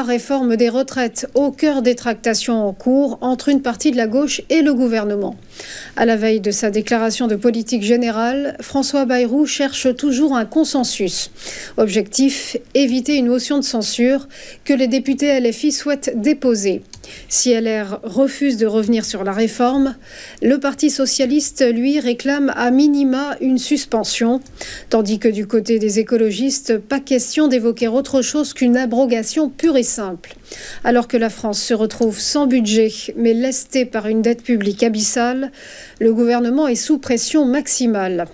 la réforme des retraites au cœur des tractations en cours entre une partie de la gauche et le gouvernement. À la veille de sa déclaration de politique générale, François Bayrou cherche toujours un consensus. Objectif, éviter une motion de censure que les députés LFI souhaitent déposer. Si LR refuse de revenir sur la réforme, le Parti socialiste, lui, réclame à minima une suspension, tandis que du côté des écologistes, pas question d'évoquer autre chose qu'une abrogation pure et simple. Alors que la France se retrouve sans budget, mais lestée par une dette publique abyssale, le gouvernement est sous pression maximale.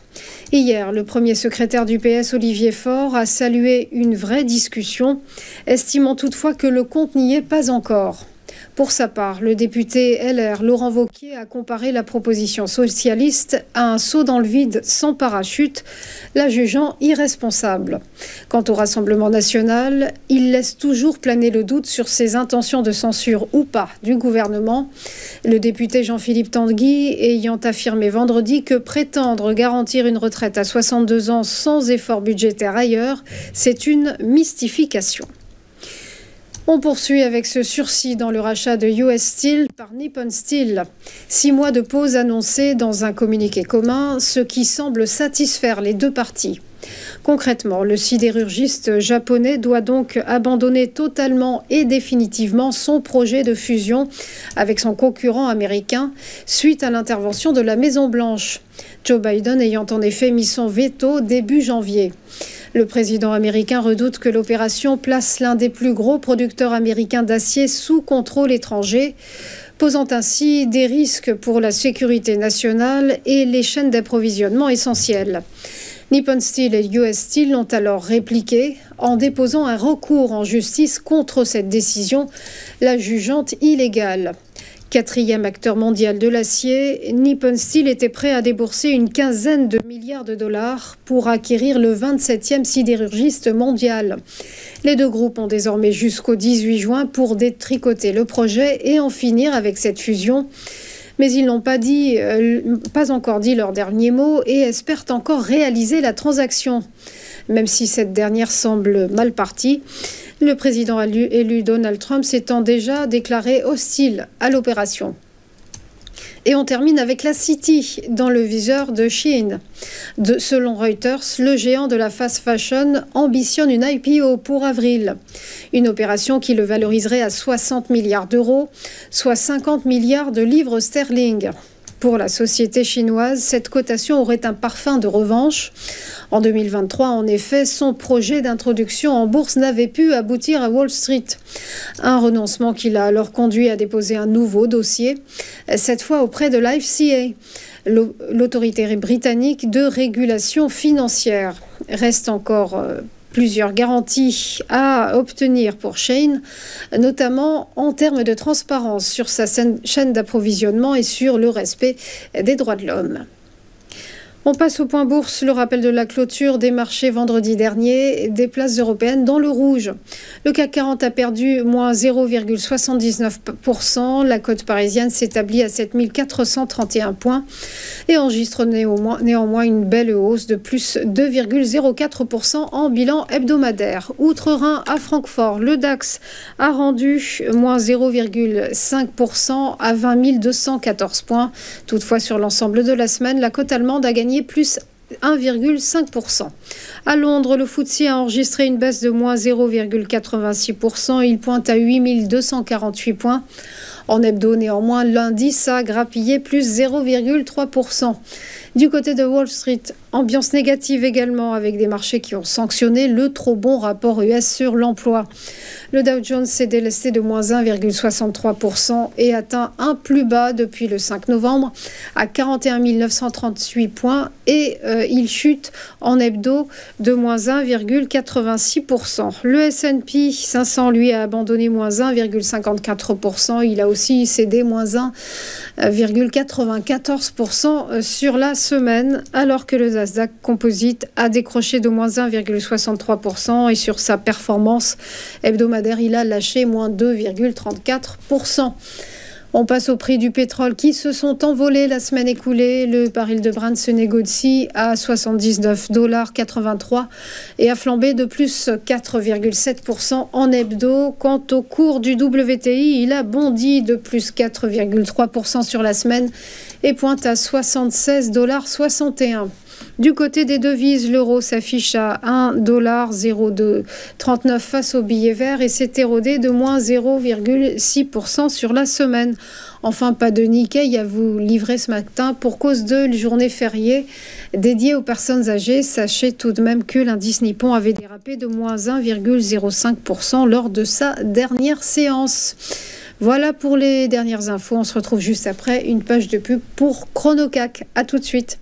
Hier, le premier secrétaire du PS, Olivier Faure, a salué une vraie discussion, estimant toutefois que le compte n'y est pas encore. Pour sa part, le député LR Laurent Wauquiez a comparé la proposition socialiste à un saut dans le vide sans parachute, la jugeant irresponsable. Quant au Rassemblement national, il laisse toujours planer le doute sur ses intentions de censure ou pas du gouvernement. Le député Jean-Philippe Tanguy ayant affirmé vendredi que prétendre garantir une retraite à 62 ans sans effort budgétaire ailleurs, c'est une mystification. On poursuit avec ce sursis dans le rachat de US Steel par Nippon Steel. 6 mois de pause annoncés dans un communiqué commun, ce qui semble satisfaire les deux parties. Concrètement, le sidérurgiste japonais doit donc abandonner totalement et définitivement son projet de fusion avec son concurrent américain suite à l'intervention de la Maison-Blanche. Joe Biden ayant en effet mis son veto début janvier. Le président américain redoute que l'opération place l'un des plus gros producteurs américains d'acier sous contrôle étranger, posant ainsi des risques pour la sécurité nationale et les chaînes d'approvisionnement essentielles. Nippon Steel et US Steel l'ont alors répliqué en déposant un recours en justice contre cette décision, la jugeant illégale. 4e acteur mondial de l'acier, Nippon Steel était prêt à débourser une quinzaine de milliards de dollars pour acquérir le 27e sidérurgiste mondial. Les deux groupes ont désormais jusqu'au 18 juin pour détricoter le projet et en finir avec cette fusion. Mais ils n'ont pas encore dit leur dernier mot et espèrent encore réaliser la transaction. Même si cette dernière semble mal partie, le président élu Donald Trump s'étant déjà déclaré hostile à l'opération. Et on termine avec la City, dans le viseur de Shein. Selon Reuters, le géant de la fast fashion ambitionne une IPO pour avril. Une opération qui le valoriserait à 60 milliards d'euros, soit 50 milliards de livres sterling. Pour la société chinoise, cette cotation aurait un parfum de revanche. En 2023, en effet, son projet d'introduction en bourse n'avait pu aboutir à Wall Street. Un renoncement qui l'a alors conduit à déposer un nouveau dossier, cette fois auprès de l'FCA, l'autorité britannique de régulation financière. Reste encore plusieurs garanties à obtenir pour Shein, notamment en termes de transparence sur sa chaîne d'approvisionnement et sur le respect des droits de l'homme. On passe au point bourse, le rappel de la clôture des marchés vendredi dernier, des places européennes dans le rouge. Le CAC 40 a perdu moins 0,79%, la cote parisienne s'établit à 7431 points et enregistre néanmoins une belle hausse de plus 2,04% en bilan hebdomadaire. Outre-Rhin à Francfort, le DAX a rendu moins 0,5% à 20 214 points. Toutefois, sur l'ensemble de la semaine, la cote allemande a gagné plus 1,5%. À Londres, le FTSE a enregistré une baisse de moins 0,86%. Il pointe à 8248 points. En hebdo, néanmoins, l'indice a grappillé plus 0,3%. Du côté de Wall Street, ambiance négative également avec des marchés qui ont sanctionné le trop bon rapport US sur l'emploi. Le Dow Jones s'est délesté de moins 1,63% et atteint un plus bas depuis le 5 novembre à 41 938 points et il chute en hebdo de moins 1,86%. Le S&P 500, lui, a abandonné moins 1,54%. Il a aussi cédé moins 1,94% sur la semaine, alors que le Nasdaq Composite a décroché de moins 1,63% et sur sa performance hebdomadaire, il a lâché moins 2,34%. On passe au prix du pétrole qui se sont envolés la semaine écoulée. Le baril de Brent se négocie à 79,83 $ et a flambé de plus 4,7% en hebdo. Quant au cours du WTI, il a bondi de plus 4,3% sur la semaine et pointe à 76,61 $. Du côté des devises, l'euro s'affiche à 1,0239 $ face au billet vert et s'est érodé de moins 0,6% sur la semaine. Enfin, pas de Nikkei à vous livrer ce matin pour cause de journée fériée dédiée aux personnes âgées. Sachez tout de même que l'indice Nippon avait dérapé de moins 1,05% lors de sa dernière séance. Voilà pour les dernières infos. On se retrouve juste après une page de pub pour Chronocac. À tout de suite.